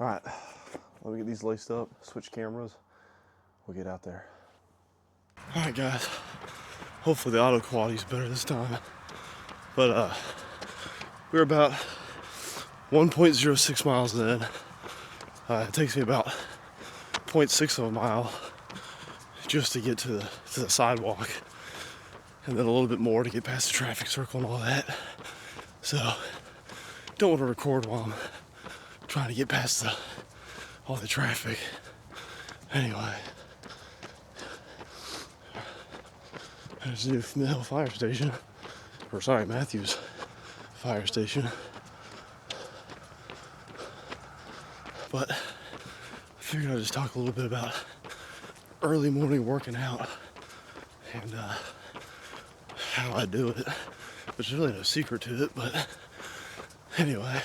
All right, let me get these laced up, switch cameras, we'll get out there. All right, guys, hopefully the auto quality is better this time. But we're about 1.06 miles in. It takes me about 0.6 of a mile just to get to the sidewalk, and then a little bit more to get past the traffic circle and all that. So don't want to record while I'm trying to get past all the traffic. Anyway, there's the new Mill Fire Station, or sorry, Matthews Fire Station. But I figured I'd just talk a little bit about early morning working out and how I do it. There's really no secret to it, but anyway,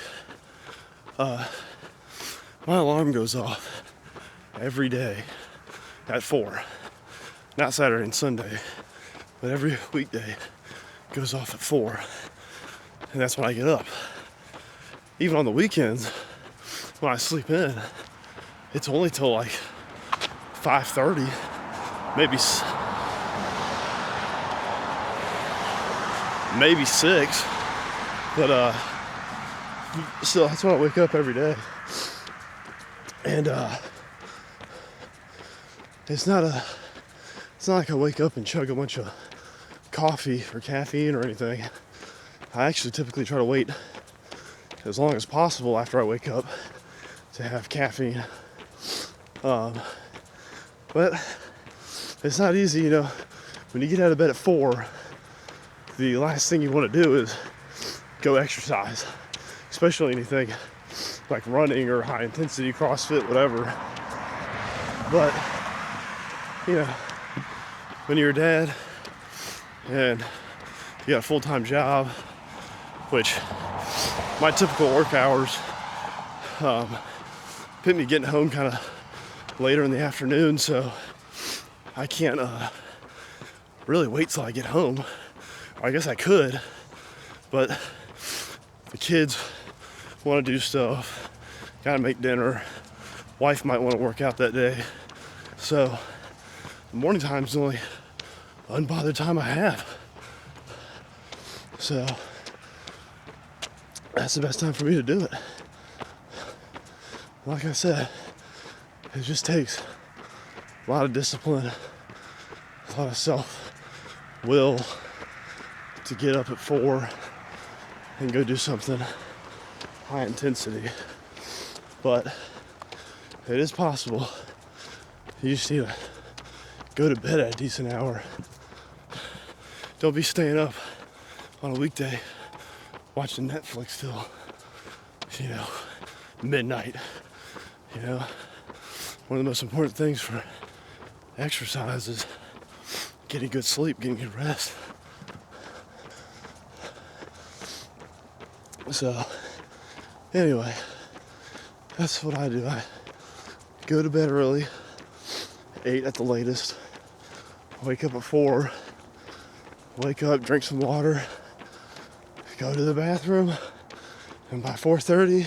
my alarm goes off every day at 4. Not Saturday and Sunday, but every weekday it goes off at 4. And that's when I get up. Even on the weekends, when I sleep in, it's only till like 5:30, maybe 6. But still, that's when I wake up every day. And it's not like I wake up and chug a bunch of coffee or caffeine or anything. I actually typically try to wait as long as possible after I wake up to have caffeine. But it's not easy, you know. When you get out of bed at 4, the last thing you want to do is go exercise, especially anything like running or high intensity CrossFit, whatever. But you know, when you're a dad and you got a full-time job, which my typical work hours put me getting home kind of later in the afternoon, so I can't really wait till I get home. I guess I could, but the kids want to do stuff, gotta make dinner, wife might want to work out that day, so the morning time is the only unbothered time I have. So that's the best time for me to do it. Like I said, it just takes a lot of discipline, a lot of self-will to get up at 4 and go do something high intensity. But it is possible. You just need to go to bed at a decent hour. Don't be staying up on a weekday watching Netflix till, you know, midnight. You know, one of the most important things for exercise is getting good sleep, getting good rest. So, anyway, that's what I do. I go to bed early, 8 at the latest, wake up at 4, wake up, drink some water, go to the bathroom, and by 4:30,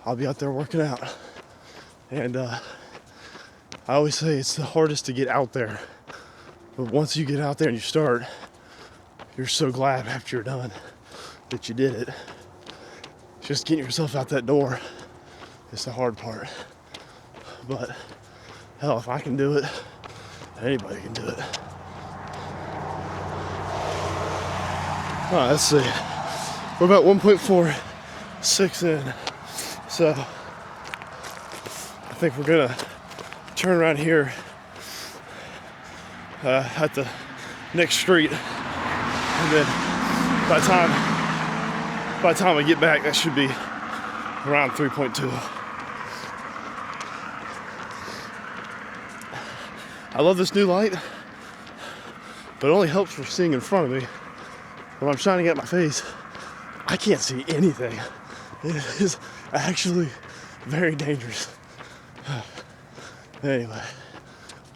I'll be out there working out. And I always say it's the hardest to get out there, but once you get out there and you start, you're so glad after you're done that you did it. Just getting yourself out that door is the hard part. But hell, if I can do it, anybody can do it. All right, let's see. We're about 1.46 in. So I think we're gonna turn around here at the next street, and then by the time I get back, that should be around 3.2. I love this new light, but it only helps for seeing in front of me. When I'm shining at my face, I can't see anything. It is actually very dangerous. Anyway,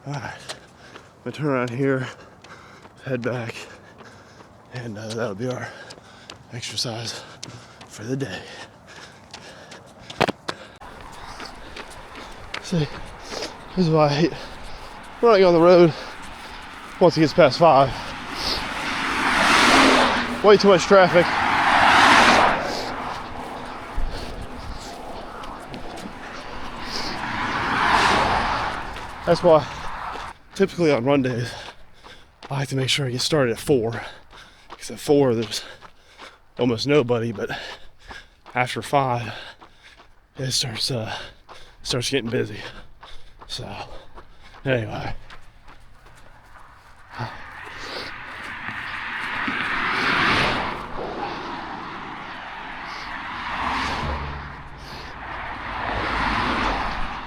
all right, I'm gonna turn around here, head back, and that'll be our exercise for the day. See, this is why I hate running on the road once it gets past 5. Way too much traffic. That's why typically on run days I like to make sure I get started at 4, because at 4 there's almost nobody, but after 5 it starts getting busy. So anyway,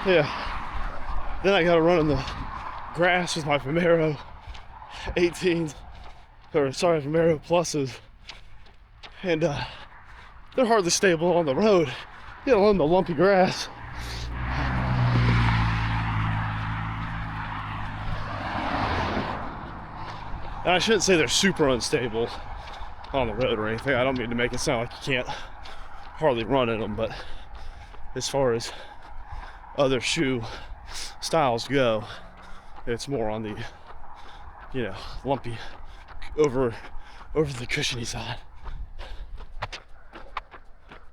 yeah. Then I gotta run in the grass with my Vomero 18s, or sorry, Vomero pluses, and they're hardly stable on the road, let alone the lumpy grass. And I shouldn't say they're super unstable on the road or anything. I don't mean to make it sound like you can't hardly run in them, but as far as other shoe styles go, it's more on the, lumpy, over the cushiony side.